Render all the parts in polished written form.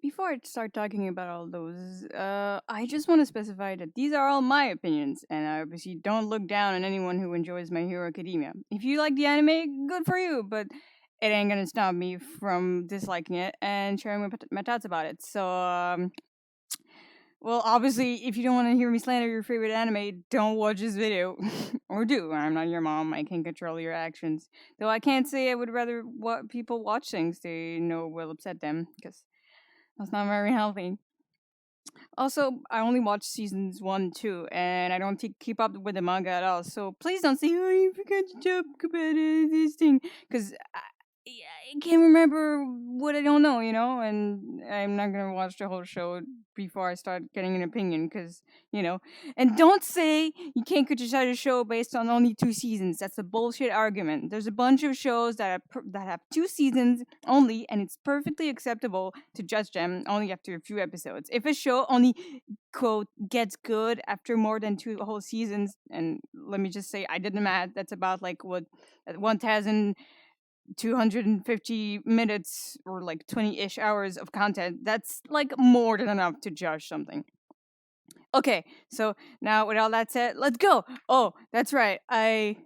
Before I start talking about all those, I just want to specify that these are all my opinions, and I obviously don't look down on anyone who enjoys My Hero Academia. If you like the anime, good for you, but it ain't gonna stop me from disliking it and sharing my thoughts about it. So, well, obviously, if you don't want to hear me slander your favorite anime, don't watch this video. Or do. I'm not your mom. I can't control your actions. Though I can't say I would rather people watch things they know will upset them, because that's not very healthy. Also, I only watch seasons 1, 2, and I don't keep up with the manga at all. So please don't say, "Oh, you forgot to talk about this thing," because I can't remember what I don't know, and I'm not gonna watch the whole show before I start getting an opinion, because you know. And don't say you can't criticize a show based on only 2 seasons. That's a bullshit argument. There's a bunch of shows that have 2 seasons only, and it's perfectly acceptable to judge them only after a few episodes. If a show only quote gets good after more than 2 whole seasons, and let me just say I did the math. That's about like what 1,000 250 minutes or like 20-ish hours of content. That's like more than enough to judge something. Okay, so now with all that said, let's go. Oh, that's right. I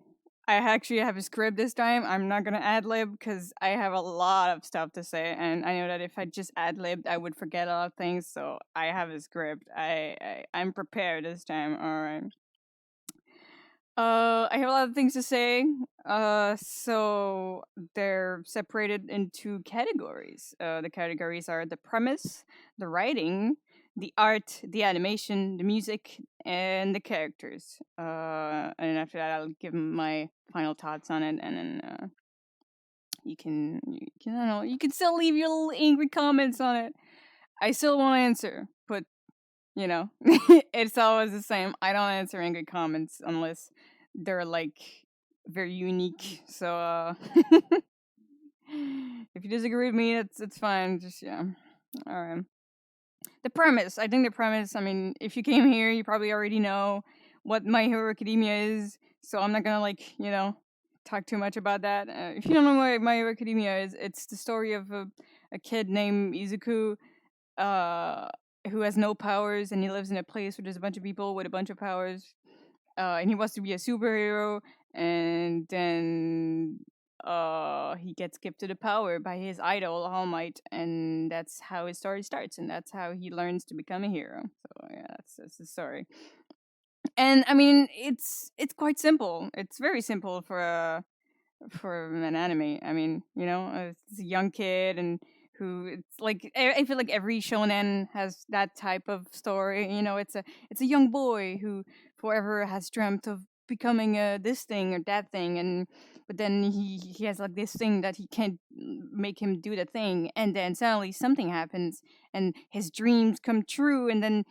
actually have a script this time. I'm not gonna ad lib because I have a lot of stuff to say, and I know that if I just ad libbed, I would forget a lot of things. So I have a script. I'm prepared this time. All right. I have a lot of things to say. So they're separated into categories. The categories are the premise, the writing, the art, the animation, the music, and the characters. And after that, I'll give my final thoughts on it, and then I don't know, you can still leave your little angry comments on it. I still won't answer, but you know, it's always the same. I don't answer angry comments unless they're like very unique. So if you disagree with me, it's fine. Just yeah. All right. The premise. I think the premise. I mean, if you came here, you probably already know what My Hero Academia is. So I'm not gonna talk too much about that. If you don't know what My Hero Academia is, it's the story of a kid named Izuku, uh, who has no powers, and he lives in a place where there's a bunch of people with a bunch of powers. And he wants to be a superhero, and then he gets gifted a power by his idol All Might, and that's how his story starts, and that's how he learns to become a hero. So yeah, that's the story. And I mean, it's quite simple. It's very simple for an anime. I mean, it's a young kid and who it's like I feel like every shonen has that type of story. It's a young boy who forever has dreamt of becoming this thing or that thing, and but then he has like this thing that he can't make him do the thing, and then suddenly something happens and his dreams come true, and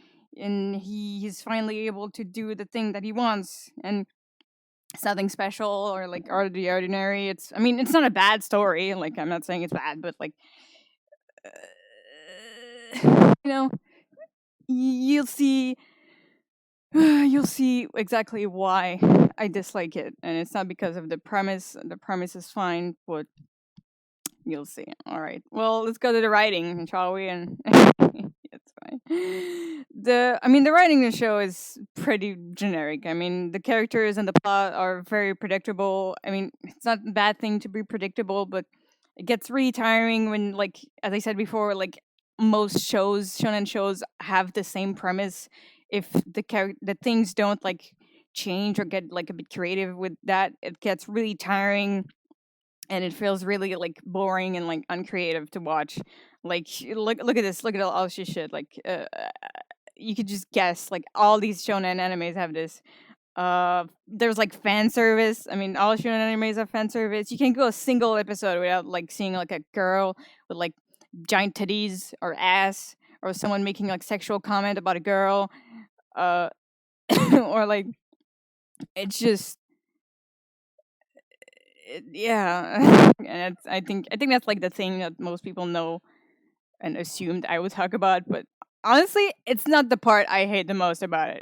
he is finally able to do the thing that he wants, and it's nothing special or like out of the ordinary. I mean, it's not a bad story. Like, I'm not saying it's bad, but like, you know, you'll see, you'll see exactly why I dislike it, and it's not because of the premise. The premise is fine, but you'll see. All right. Well, let's go to the writing, shall we? And it's fine. The writing in the show is pretty generic. I mean, the characters and the plot are very predictable. I mean, it's not a bad thing to be predictable, but it gets really tiring when, like, as I said before, like most shonen shows, have the same premise. If the things don't like change or get like a bit creative with that, it gets really tiring, and it feels really like boring and like uncreative to watch. Like, look at this, look at all this shit. Like, you could just guess. Like, all these shonen animes have this. There's like fan service. I mean, all shonen animes have fan service. You can't go a single episode without like seeing like a girl with like giant titties or ass, or someone making like sexual comment about a girl. Uh, or like, it's just yeah. And I think that's like the thing that most people know and assumed I would talk about, but honestly, it's not the part I hate the most about it.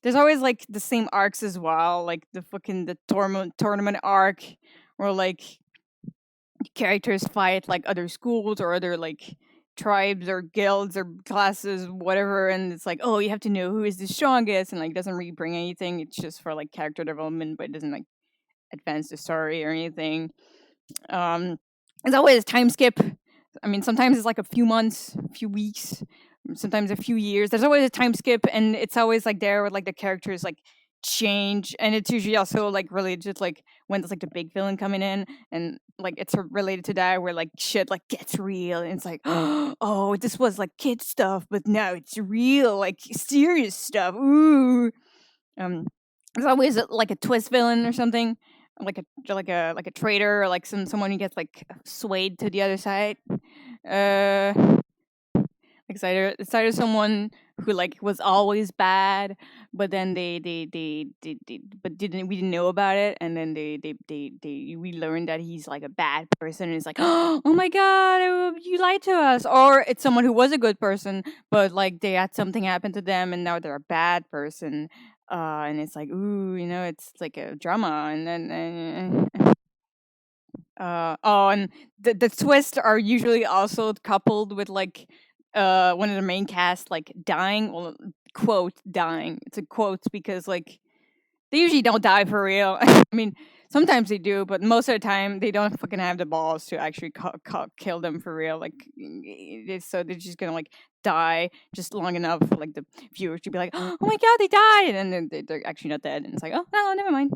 There's always like the same arcs as well, like the fucking the tournament arc, or like characters fight like other schools or other like tribes or guilds or classes, whatever, and it's like, oh, you have to know who is the strongest, and like doesn't really bring anything. It's just for like character development, but it doesn't like advance the story or anything. Um, there's always a time skip. I mean, sometimes it's like a few months, a few weeks, sometimes a few years. There's always a time skip, and it's always like there with like the characters like change, and it's usually also like related to like when there's like the big villain coming in, and like it's related to that where like shit like gets real, and it's like, oh, this was like kid stuff, but now it's real, like serious stuff. Ooh. Um, there's always like a twist villain or something, like a traitor or like someone who gets like swayed to the other side. Uh, it's either someone who like was always bad, but then but didn't we didn't know about it, and then we learned that he's like a bad person, and it's like, oh my god, you lied to us. Or it's someone who was a good person, but like they had something happen to them, and now they're a bad person. And it's like, ooh, it's like a drama, and then and the twists are usually also coupled with like one of the main cast like dying. Well, quote dying. It's a quote because like they usually don't die for real. I mean, sometimes they do, but most of the time they don't fucking have the balls to actually kill them for real. Like, so they're just gonna like die just long enough for like the viewers to be like, oh my god, they died, and then they're actually not dead, and it's like, oh no, never mind.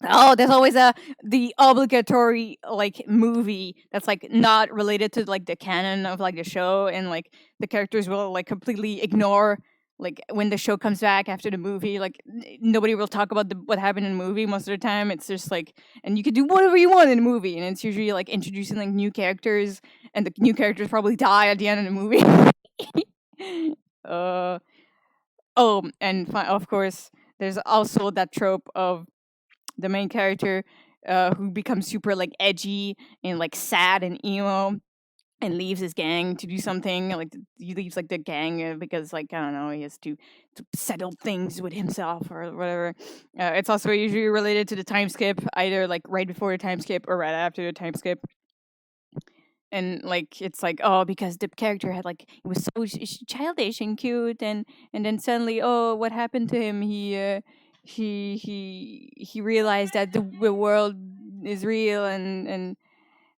Oh, there's always the obligatory like movie that's like not related to like the canon of like the show, and like the characters will like completely ignore like when the show comes back after the movie. Like nobody will talk about what happened in the movie most of the time. It's just like, and you can do whatever you want in the movie, and it's usually like introducing like new characters, and the new characters probably die at the end of the movie. uh and of course, there's also that trope of the main character who becomes super like edgy and like sad and emo, and leaves his gang to do something. Like he leaves like the gang because like I don't know, he has to settle things with himself or whatever. It's also usually related to the time skip, either like right before the time skip or right after the time skip. And like it's like, oh, because the character had like, it was so childish and cute, and then suddenly, oh, what happened to him? He realized that the world is real, and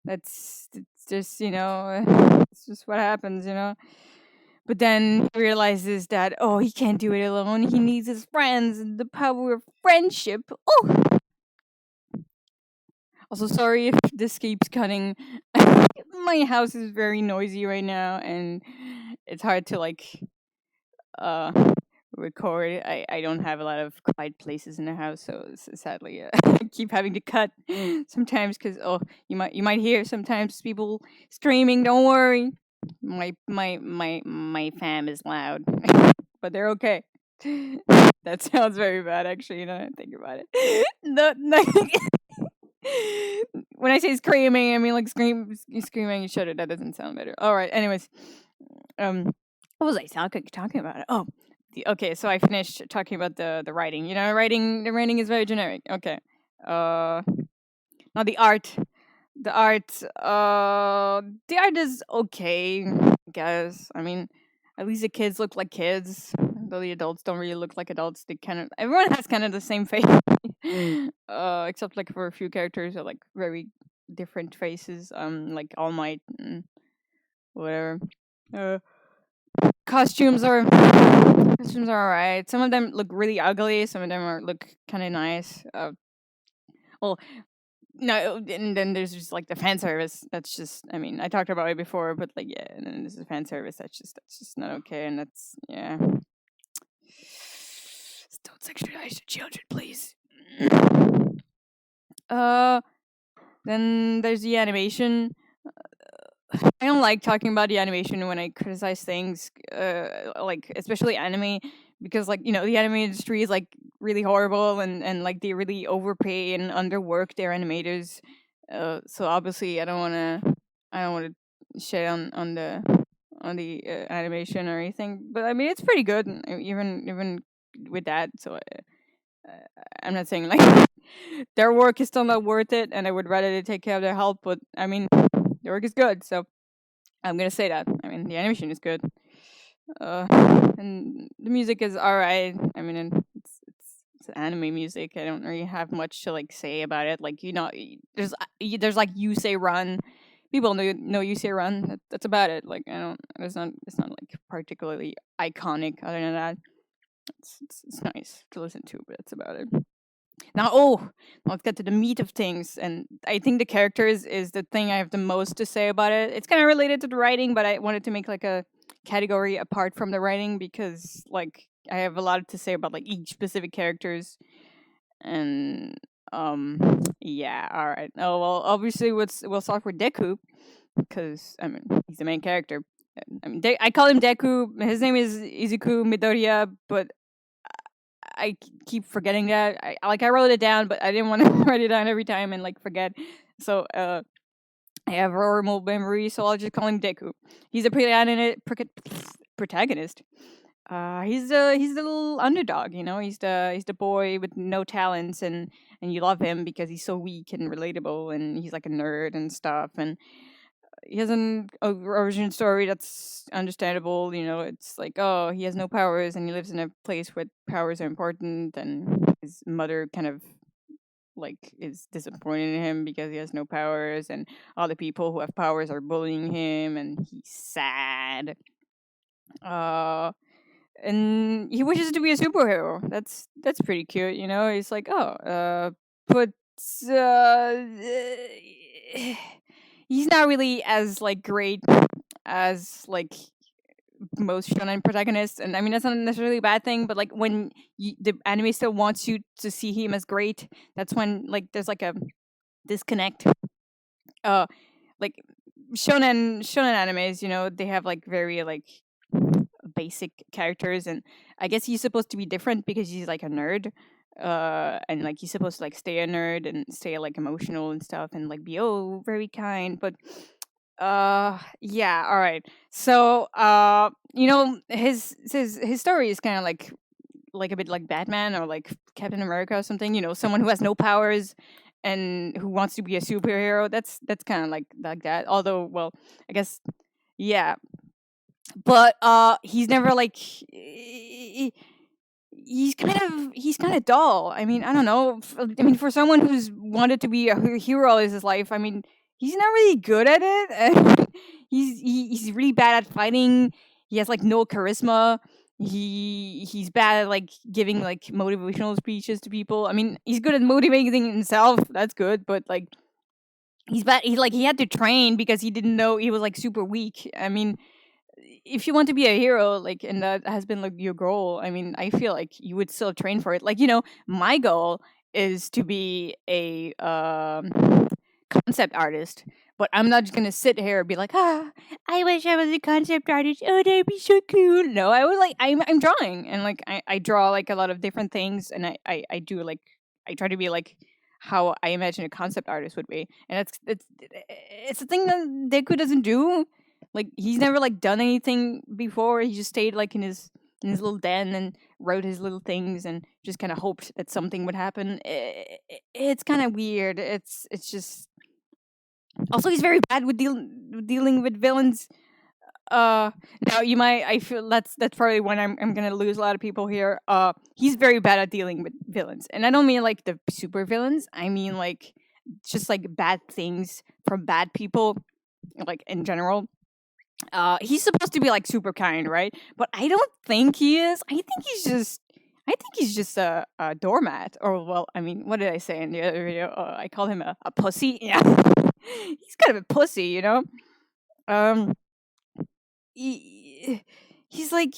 it's just it's just what happens. But then he realizes that, oh, he can't do it alone. He needs his friends and the power of friendship. Oh, also, sorry if this keeps cutting. My house is very noisy right now, and it's hard to like uh record. I don't have a lot of quiet places in the house, so sadly, I keep having to cut sometimes because, oh, you might hear sometimes people screaming. Don't worry, my fam is loud, but they're okay. That sounds very bad, actually. I think about it. No. When I say screaming, I mean like screaming. Shut it. That doesn't sound better. All right. Anyways, what was I talking about? Oh, okay. So I finished talking about the writing. The writing is very generic. Okay. Now the art. The art is okay, I guess. I mean, at least the kids look like kids, though the adults don't really look like adults. Everyone has kind of the same face, except like for a few characters are like very different faces. Like All Might and whatever. Uh, costumes are alright. Some of them look really ugly. Some of them look kind of nice. Well, no, and then there's just like the fan service. That's just, I mean, I talked about it before, but like, yeah, and then there's the fan service. That's just not okay, and that's, yeah. Don't sexualize the children, please. uh, then there's the animation. I don't like talking about the animation when I criticize things, like especially anime, because like the anime industry is like really horrible, and like they really overpay and underwork their animators. So obviously I don't want to shit on the animation or anything, but I mean it's pretty good, even with that. So I'm not saying like their work is still not worth it, and I would rather they take care of their health. But I mean, their work is good, so I'm gonna say that. I mean, the animation is good, uh, and the music is alright. I mean, and it's anime music. I don't really have much to like say about it. Like there's like you say run. People know you say run. That's about it. Like I don't. It's not like particularly iconic. Other than that, it's nice to listen to, but that's about it. Now, let's get to the meat of things. And I think the characters is the thing I have the most to say about it. It's kind of related to the writing, but I wanted to make like a category apart from the writing because like I have a lot to say about like each specific characters. And yeah, all right. Oh well, obviously we'll start with Deku because I mean he's the main character. I mean, I call him Deku. His name is Izuku Midoriya, but keep forgetting that. I wrote it down, but I didn't want to write it down every time and like forget. So I have horrible memory, so I'll just call him Deku. He's a protagonist. He's the little underdog, you know. He's the boy with no talents, and you love him because he's so weak and relatable, and he's like a nerd and stuff. And he has an origin story that's understandable. You know, it's like, oh, he has no powers and he lives in a place where powers are important, and his mother kind of like is disappointed in him because he has no powers, and all the people who have powers are bullying him, and he's sad. Uh, and he wishes to be a superhero. That's pretty cute, you know. He's like, oh, but uh, he's not really as like great as like most shonen protagonists, and I mean that's not necessarily a bad thing. But like when the anime still wants you to see him as great, that's when like there's like a disconnect. Uh, like shonen animes, you know, they have like very like basic characters, and I guess he's supposed to be different because he's like a nerd. And like he's supposed to like stay a nerd and stay like emotional and stuff and like be very kind, but yeah, all right. So you know, his story is kind of like a bit like Batman or like Captain America or something, you know, someone who has no powers and who wants to be a superhero. That's kind of like that, although well, I guess yeah. But he's never like he's kind of dull. I mean, I don't know. I mean, for someone who's wanted to be a hero all his life, I mean, he's not really good at it. And he's really bad at fighting. He has like no charisma. He's bad at like giving like motivational speeches to people. I mean, he's good at motivating himself. That's good, but like he's bad. He had to train because he didn't know he was like super weak. I mean, if you want to be a hero, like, and that has been like your goal, I mean, I feel like you would still train for it. Like, you know, my goal is to be a concept artist, but I'm not just gonna sit here and be like, I wish I was a concept artist. Oh, that'd be so cool. No, I was like, I'm drawing, and like I draw like a lot of different things, and I do like I try to be like how I imagine a concept artist would be, and it's a thing that Deku doesn't do. Like he's never like done anything before. He just stayed like in his little den and wrote his little things and just kind of hoped that something would happen. It's kind of weird. It's just also he's very bad with dealing with villains. Now you might I feel that's probably when I'm gonna lose a lot of people here. He's very bad at dealing with villains, and I don't mean like the super villains. I mean like just like bad things from bad people, like in general. He's supposed to be like super kind, right? But I don't think he is. I think he's just a doormat. Or well, I mean, what did I say in the other video? I called him a pussy. Yeah, he's kind of a pussy, you know. Um, he's like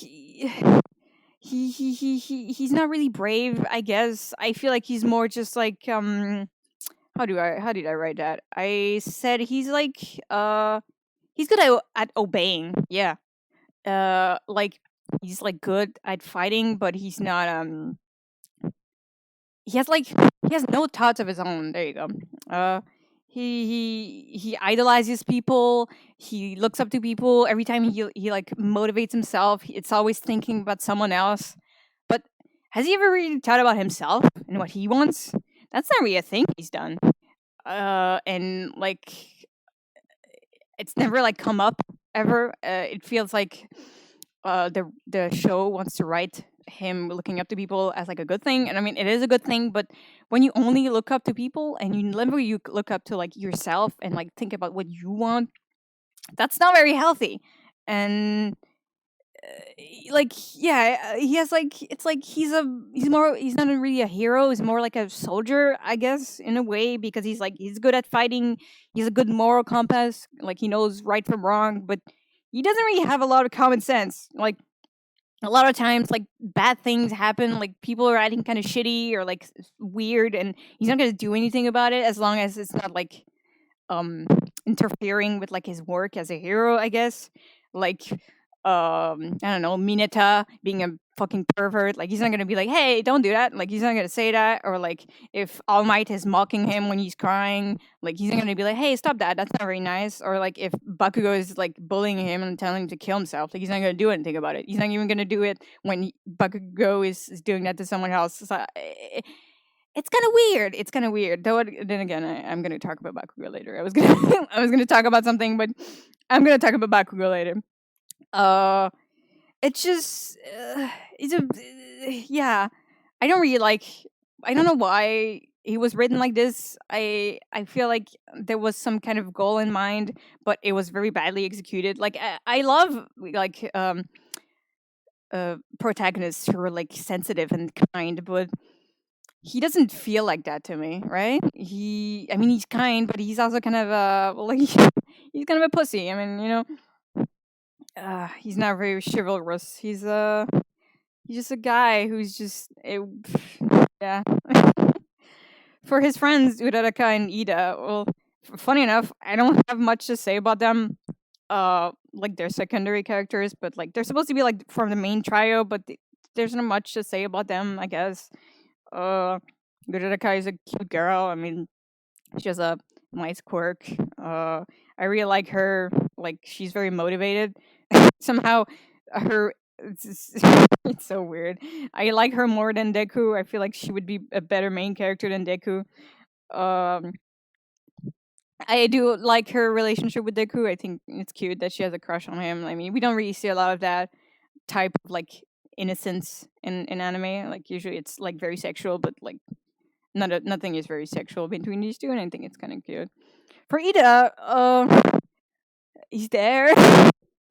he's not really brave. I guess I feel like he's more just like how did I write that? I said he's like he's good at obeying. Yeah. Like he's like good at fighting, but he's not he has like he has no thoughts of his own. There you go. He idolizes people. He looks up to people every time he like motivates himself. It's always thinking about someone else. But has he ever really thought about himself and what he wants? That's not really a thing he's done. And like, it's never like come up ever. It feels like the show wants to write him looking up to people as like a good thing, and I mean it is a good thing, but when you only look up to people and you never you look up to like yourself and like think about what you want, that's not very healthy. And like yeah, he has like it's like he's not really a hero, he's more like a soldier, I guess, in a way, because he's like he's good at fighting, he's a good moral compass, like he knows right from wrong, but he doesn't really have a lot of common sense. Like a lot of times like bad things happen, like people are acting kind of shitty or like weird, and he's not going to do anything about it as long as it's not like um interfering with like his work as a hero, I guess. Like I don't know, Mineta being a fucking pervert, like he's not gonna be like, hey, don't do that, like he's not gonna say that. Or like if All Might is mocking him when he's crying, like he's not gonna be like, hey, stop that, that's not very nice. Or like if Bakugou is like bullying him and telling him to kill himself, like he's not gonna do anything about it. He's not even gonna do it when Bakugou is doing that to someone else. So, it's kind of weird. It's kind of weird. Though, then again, I'm going to talk about Bakugo later. I was going to I was going to talk about something, but I'm going to talk about Bakugo later. Uh, it's just it's a yeah. I don't really like. I don't know why he was written like this. I feel like there was some kind of goal in mind, but it was very badly executed. Like I love like protagonists who are like sensitive and kind, but he doesn't feel like that to me, right? I mean, he's kind, but he's also kind of well, like he's kind of a pussy. I mean, he's not very chivalrous. He's just a guy who's just yeah. For his friends Uraraka and Ida, well, funny enough, I don't have much to say about them. Like they're secondary characters, but like they're supposed to be like from the main trio, but there's not much to say about them, I guess. Uh, Gururaka is a cute girl. I mean, she has a nice quirk. I really like her. Like, she's very motivated. Somehow, her. It's so weird. I like her more than Deku. I feel like she would be a better main character than Deku. Um, I do like her relationship with Deku. I think it's cute that she has a crush on him. I mean, we don't really see a lot of that type of like innocence in anime. Like usually it's like very sexual, but like nothing is very sexual between these two, and I think it's kind of cute. For Ida, he's there.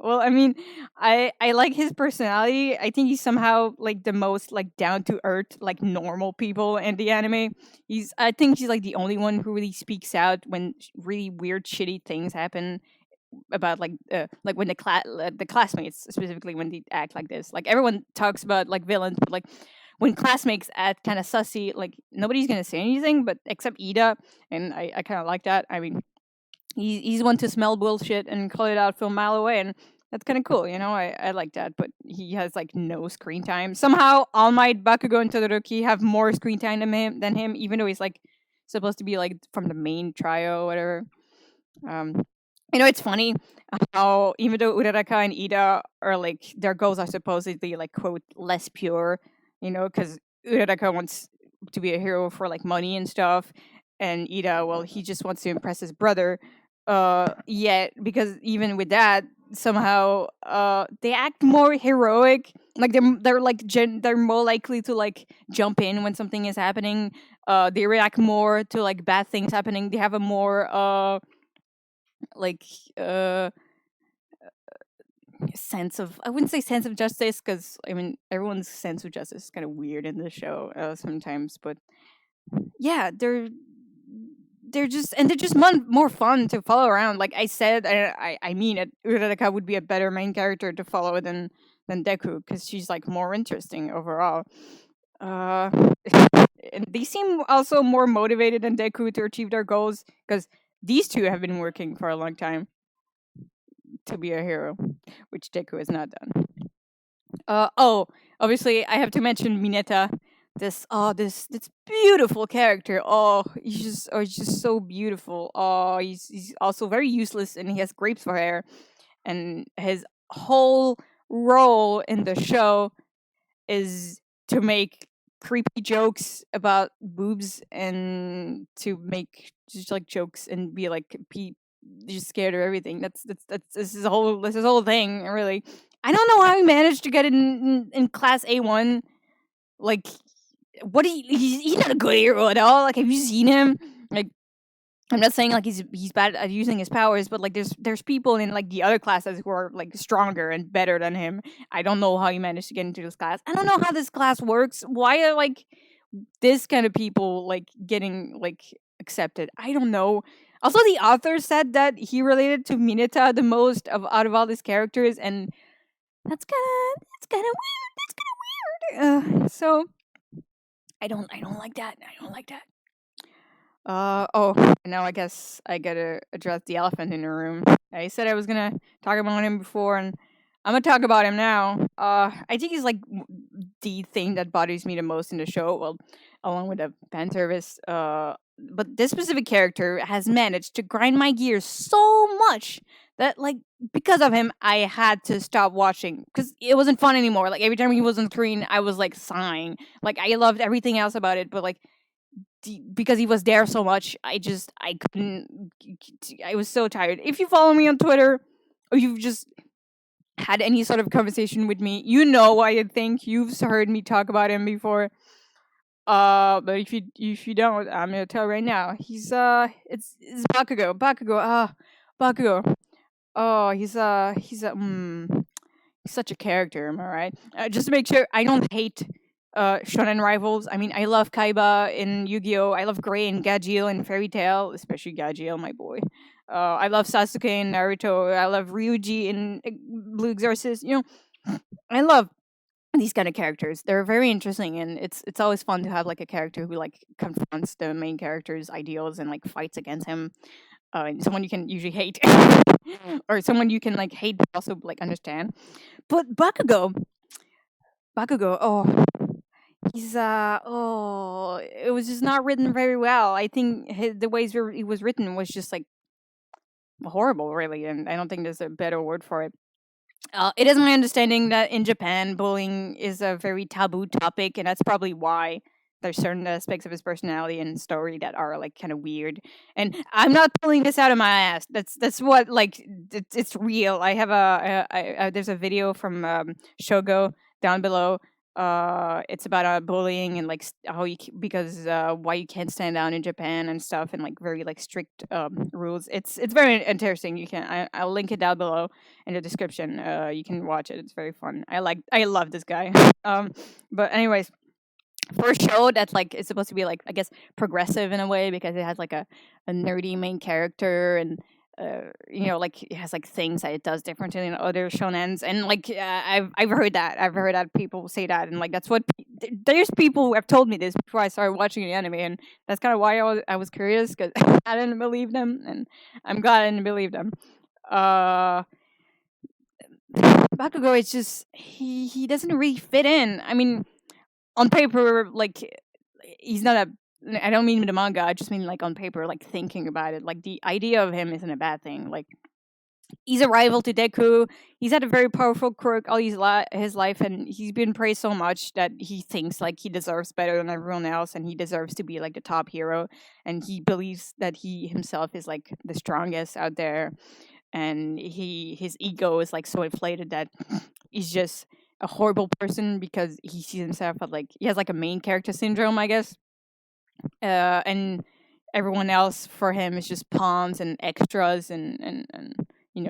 Well, I mean, I like his personality. I think he's somehow like the most like down to earth, like normal people in the anime. I think he's like the only one who really speaks out when really weird, shitty things happen about like when the classmates specifically when they act like this. Like everyone talks about like villains, but like when classmates act kind of sussy, like nobody's gonna say anything, but except Ida, and I kind of like that. I mean, he's one to smell bullshit and call it out from a mile away, and that's kind of cool, you know. I like that, but he has like no screen time. Somehow, All Might, Bakugo, and Todoroki have more screen time than him, even though he's like supposed to be like from the main trio or whatever. Um, it's funny how even though Uraraka and Ida are like their goals are supposedly like quote less pure, because Uraraka wants to be a hero for like money and stuff, and Ida, well, he just wants to impress his brother. Yet because even with that, somehow they act more heroic. Like they're like they're more likely to like jump in when something is happening. They react more to like bad things happening. They have a more like sense of, I wouldn't say sense of justice, because I mean everyone's sense of justice is kind of weird in the show sometimes, but yeah, they're just more fun to follow around. Like I said, I mean it, Uraraka would be a better main character to follow than Deku, because she's like more interesting overall. uh and they seem also more motivated than Deku to achieve their goals, because these two have been working for a long time to be a hero, which Deku has not done. Obviously I have to mention Mineta. This beautiful character. He's just so beautiful. He's also very useless, and he has grapes for hair, and his whole role in the show is to make creepy jokes about boobs and to make just like jokes and be like just scared of everything. That's this is a whole thing really. I don't know how he managed to get in class A1. Like, he's not a good hero at all. Like, have you seen him? Like, I'm not saying like he's bad at using his powers, but like there's people in like the other classes who are like stronger and better than him. I don't know how he managed to get into this class. I don't know how this class works. Why are like this kind of people like getting like accepted? I don't know. Also, the author said that he related to Mineta the most of out of all these characters, and that's kind of weird. That's kind of weird. So I don't like that. I don't like that. Oh, now I guess I gotta address the elephant in the room. I said I was gonna talk about him before, and I'm gonna talk about him now. I think he's like the thing that bothers me the most in the show. Well, along with the fan service. But this specific character has managed to grind my gears so much that, like, because of him, I had to stop watching because it wasn't fun anymore. Like every time he was on screen, I was like sighing. Like I loved everything else about it, but like because he was there so much, I couldn't. I was so tired. If you follow me on Twitter, or you've just had any sort of conversation with me, you know why I think you've heard me talk about him before. But if you don't, I'm gonna tell right now. It's Bakugou. Bakugou. Oh, he's such a character. Am I right? Just to make sure, I don't hate shonen rivals. I mean, I love Kaiba in Yu-Gi-Oh. I love Gray and Gajeel in Fairy Tail, especially Gajeel, my boy. I love Sasuke in Naruto. I love Ryuji in Blue Exorcist. You know, I love these kind of characters. They're very interesting, and it's always fun to have like a character who like confronts the main character's ideals and like fights against him. Someone you can usually hate, or someone you can like hate but also like understand. But Bakugo, oh, it was just not written very well. I think the ways it was written was just like horrible, really, and I don't think there's a better word for it. It is my understanding that in Japan, bullying is a very taboo topic, and that's probably why there's certain aspects of his personality and story that are like kind of weird. And I'm not pulling this out of my ass. That's what like it's real. I have there's a video from Shogo down below. It's about bullying and like how because why you can't stand down in Japan and stuff, and like very like strict rules. It's very interesting. I'll link it down below in the description. You can watch it. It's very fun. I love this guy. But anyways, for a show that's like it's supposed to be like I guess progressive in a way because it has like a nerdy main character and like it has like things that it does differently than other shonens, and like I've heard that people say that, and like that's what there's people who have told me this before I started watching the anime, and that's kind of why I was curious because I didn't believe them, and I'm glad I didn't believe them. Bakugo is just he doesn't really fit in. I mean, on paper, like he's not a. I don't mean the manga. I just mean like on paper, like thinking about it. Like the idea of him isn't a bad thing. Like he's a rival to Deku. He's had a very powerful quirk all his life, and he's been praised so much that he thinks like he deserves better than everyone else, and he deserves to be like the top hero. And he believes that he himself is like the strongest out there, and his ego is like so inflated that he's just a horrible person because he sees himself as like he has like a main character syndrome, I guess. And everyone else for him is just pawns and extras and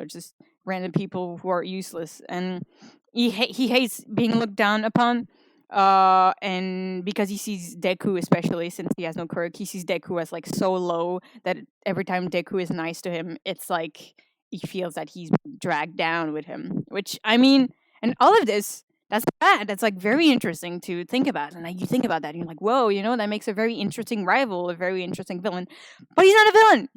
just random people who are useless, and he hates being looked down upon. And because he sees Deku, especially since he has no quirk, he sees Deku as like so low that every time Deku is nice to him, it's like he feels that he's dragged down with him. Which I mean, and all of this that's bad. That's like very interesting to think about. And like you think about that, and you're like, whoa, that makes a very interesting rival, a very interesting villain. But he's not a villain.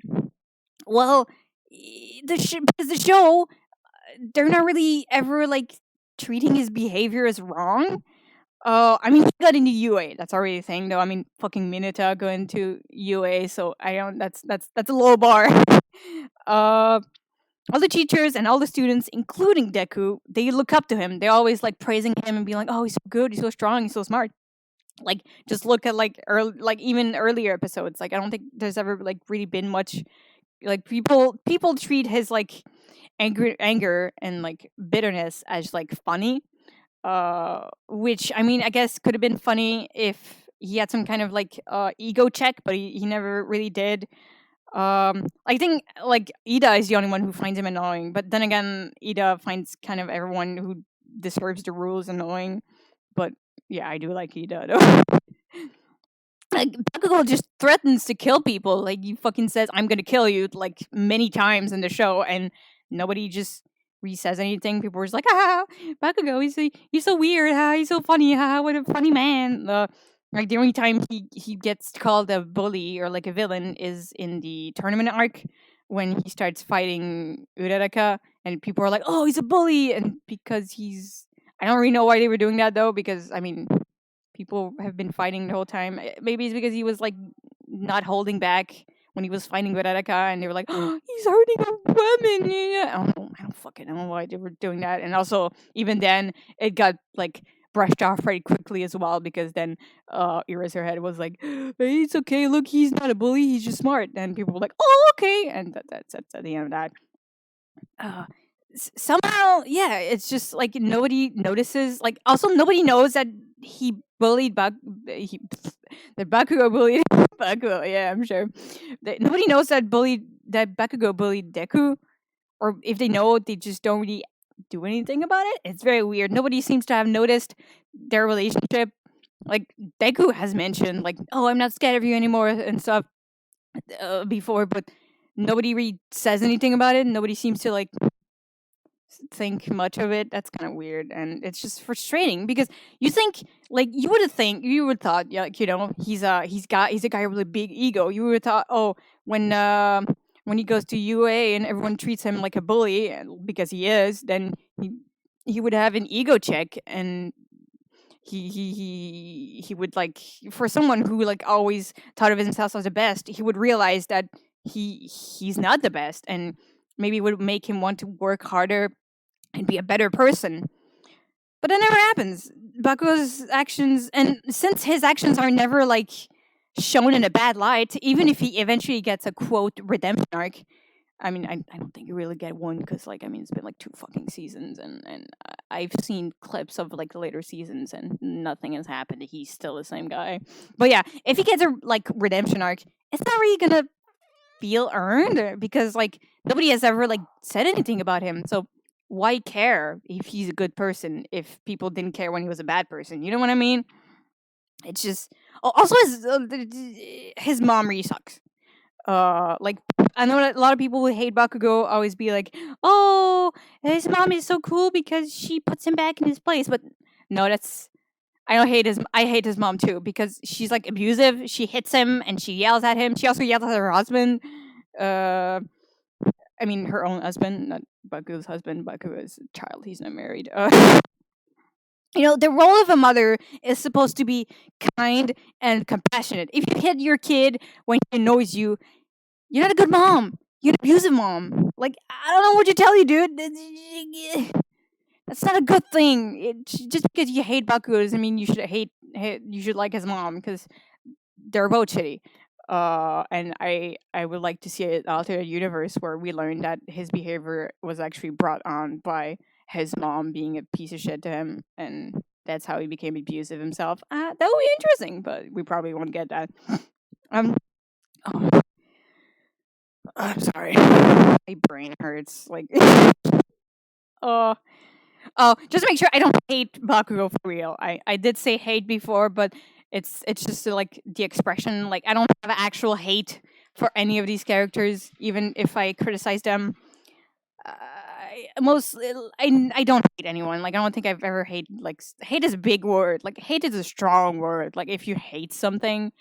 Well, because the show, they're not really ever like treating his behavior as wrong. I mean, he got into UA. That's already a thing, though. I mean, fucking Mineta going to UA, so I don't. That's a low bar. All the teachers and all the students, including Deku, they look up to him. They're always like praising him and being like, "Oh, he's so good. He's so strong. He's so smart." Like, just look at like early, like even earlier episodes. Like, I don't think there's ever like really been much like people treat his like anger and like bitterness as like funny, which I mean I guess could have been funny if he had some kind of like ego check, but he never really did. I think like Ida is the only one who finds him annoying, but then again Ida finds kind of everyone who disturbs the rules annoying. But yeah, I do like Ida though. Like, Bakugou just threatens to kill people. Like, he fucking says, "I'm gonna kill you," like many times in the show, and nobody just re says anything. People are just like, "Ah, Bakugou, he's so weird. He's so funny. What a funny man." Like, the only time he gets called a bully or like a villain is in the tournament arc when he starts fighting Uraraka, and people are like, "Oh, he's a bully," and because he's I don't really know why they were doing that though, because I mean people have been fighting the whole time. Maybe it's because he was like not holding back when he was fighting with Erika, and they were like, "Oh, he's hurting a woman." Yeah. I don't fucking know why they were doing that. And also, even then, it got like brushed off very quickly as well, because then Eraserhead was like, "Hey, it's okay. Look, he's not a bully. He's just smart." And people were like, "Oh, okay." And that's at the end of that. Uh, Somehow, yeah, it's just like nobody notices. Like, also nobody knows that he bullied he, that Bakugou bullied Bakugou. Yeah, I'm sure. Nobody knows that Bakugou bullied Deku, or if they know, they just don't really do anything about it. It's very weird. Nobody seems to have noticed their relationship. Like, Deku has mentioned, like, "Oh, I'm not scared of you anymore" and stuff before, but nobody really says anything about it. Nobody seems to like think much of it. That's kind of weird, and it's just frustrating because you think like you would thought, yeah, like, he's a guy with a big ego. You would have thought, oh, when he goes to UA and everyone treats him like a bully because he is, then he would have an ego check, and he would like, for someone who like always thought of himself as the best, he would realize that he's not the best, and maybe it would make him want to work harder and be a better person. But that never happens. Baku's actions, and since his actions are never like shown in a bad light, even if he eventually gets a quote redemption arc, I mean, I don't think you really get one, because like I mean it's been like 2 fucking seasons, and I've seen clips of like the later seasons and nothing has happened. He's still the same guy. But yeah, if he gets a like redemption arc, it's not really gonna feel earned, because like nobody has ever like said anything about him. So why care if he's a good person if people didn't care when he was a bad person? You know what I mean? It's just also his mom really sucks. Like, I know that a lot of people who hate Bakugou always be like, "Oh, his mom is so cool because she puts him back in his place." But no, that's I hate his mom too, because she's like abusive. She hits him and she yells at him. She also yells at her husband. Uh, I mean her own husband, not Baku's husband. Baku is a child; he's not married. The role of a mother is supposed to be kind and compassionate. If you hit your kid when he annoys you, you're not a good mom. You're an abusive mom. Like, I don't know what to tell you, dude. That's not a good thing. Just because you hate Baku doesn't mean you should you should like his mom, because they're both shitty. And I would like to see an alternate universe where we learn that his behavior was actually brought on by his mom being a piece of shit to him, and that's how he became abusive himself. That would be interesting, but we probably won't get that. Um, oh, I'm sorry, my brain hurts. Like, oh, just to make sure I don't hate Bakugo for real. I did say hate before, but it's just like the expression. Like, I don't have actual hate for any of these characters, even if I criticize them. I don't hate anyone. Like, I don't think I've ever hate is a big word. Like, hate is a strong word. Like, if you hate something,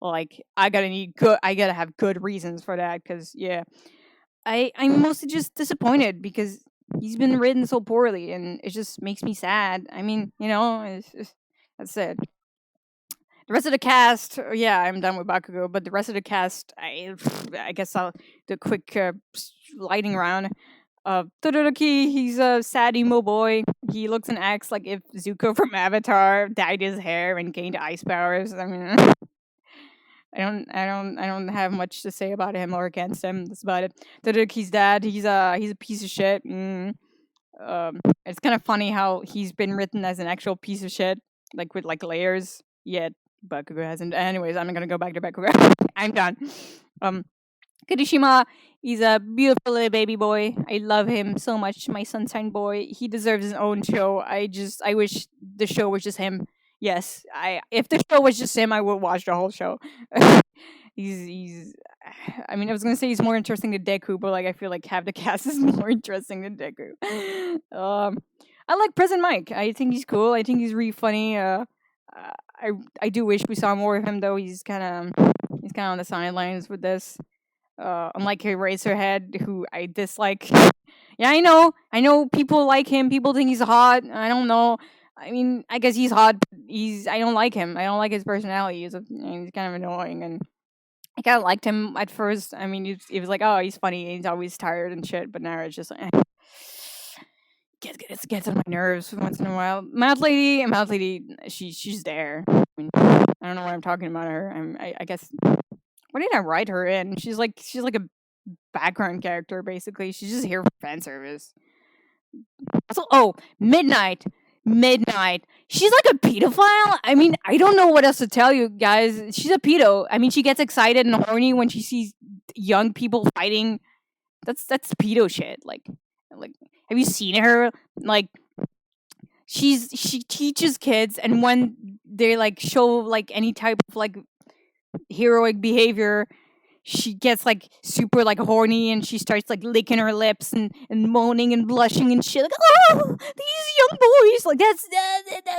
like I gotta have good reasons for that. Because yeah, I'm mostly just disappointed because he's been written so poorly, and it just makes me sad. I mean, that's it. The rest of the cast, yeah, I'm done with Bakugo, but the rest of the cast, I guess I'll do a quick lighting round. Todoroki, he's a sad emo boy. He looks and acts like if Zuko from Avatar dyed his hair and gained ice powers. I mean, I don't have much to say about him or against him. That's about it. Todoroki's dad, he's a piece of shit. It's kind of funny how he's been written as an actual piece of shit, like with like layers. Yet Bakugou hasn't. Anyways, I'm not gonna go back to Bakugou. I'm done. Um, Kirishima, he's a beautiful little baby boy. I love him so much. My sunshine boy. He deserves his own show. I wish the show was just him. Yes, if the show was just him, I would watch the whole show. he's I mean, I was gonna say he's more interesting than Deku, but like I feel like half the cast is more interesting than Deku. I like Present Mike. I think he's cool. I think he's really funny. I do wish we saw more of him though. He's kind of on the sidelines with this. Unlike Eraserhead, who I dislike. Yeah, I know. People like him. People think he's hot. I don't know. I mean, I guess he's hot. But I don't like him. I don't like his personality. He's kind of annoying, and I kind of liked him at first. I mean, he was like, oh, he's funny. He's always tired and shit. But now it's just like, gets on my nerves once in a while. Mad lady, she's there. I mean, I don't know why I'm talking about her. I guess why did I write her in? She's like a background character basically. She's just here for fan service. Also, oh, midnight. She's like a pedophile. I mean, I don't know what else to tell you guys. She's a pedo. I mean, she gets excited and horny when she sees young people fighting. That's pedo shit. Like, have you seen her? Like, she teaches kids, and when they like show like any type of like heroic behavior, she gets like super like horny and she starts like licking her lips and moaning and blushing and shit. Like, oh, these young boys, like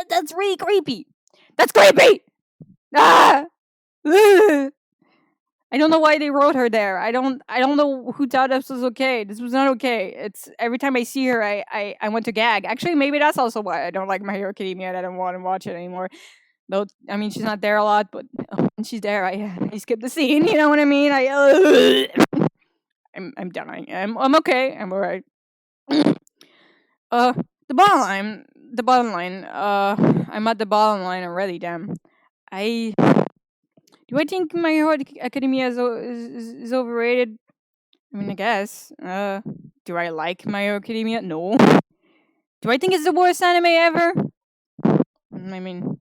that's really creepy. That's creepy. Ah, ugh. I don't know why they wrote her there. I don't know who thought this was okay. This was not okay. It's every time I see her, I want to gag. Actually, maybe that's also why I don't like My Hero Academia and I don't want to watch it anymore. Though I mean, she's not there a lot, but when she's there, I skip the scene. You know what I mean? I'm dying. I'm okay. I'm alright. uh, the bottom line. The bottom line. I'm at the bottom line already. Damn. I do. I think My Hero Academia is overrated. I mean, I guess. Do I like My Hero Academia? No. Do I think it's the worst anime ever? I mean,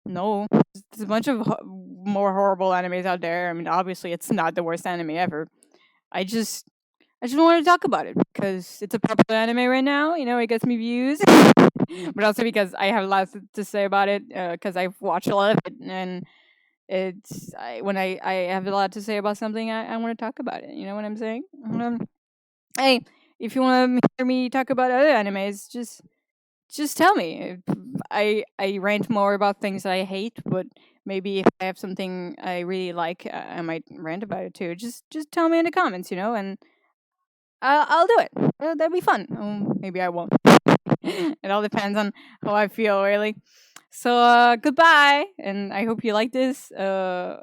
no. There's a bunch of more horrible animes out there. I mean, obviously, it's not the worst anime ever. I just want to talk about it because it's a popular anime right now. You know, it gets me views, but also because I have lots to say about it because I've watched a lot of it, and when I have a lot to say about something, I want to talk about it. You know what I'm saying? Hey, if you want to hear me talk about other animes, just tell me. I rant more about things that I hate, but maybe if I have something I really like, I might rant about it too. Just tell me in the comments, and I'll do it. That'd be fun. Maybe I won't. It all depends on how I feel, really. So goodbye, and I hope you like this. I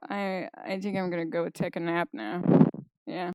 I think I'm gonna go take a nap now. Yeah.